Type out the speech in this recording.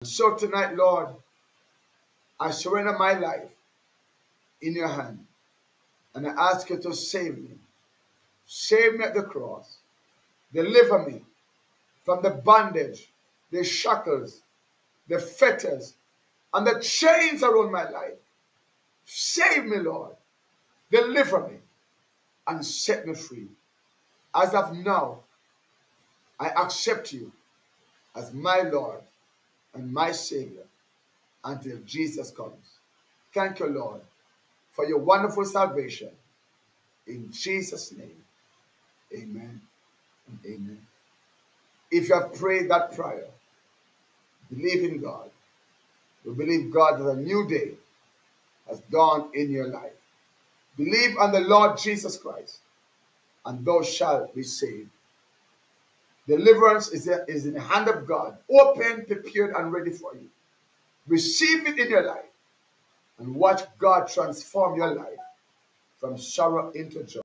So tonight, Lord, I surrender my life in your hand and I ask you to save me. Save me at the cross. Deliver me from the bondage, the shackles, the fetters, and the chains around my life. Save me, Lord. Deliver me and set me free. As of now, I accept you as my Lord and my Savior until Jesus comes. Thank you, Lord, for your wonderful salvation. In Jesus' name, amen and amen. If you have prayed that prayer, believe in God. We believe God that a new day has dawned in your life. Believe on the Lord Jesus Christ, and thou shalt be saved. Deliverance is in the hand of God, open, prepared, and ready for you. Receive it in your life and watch God transform your life from sorrow into joy.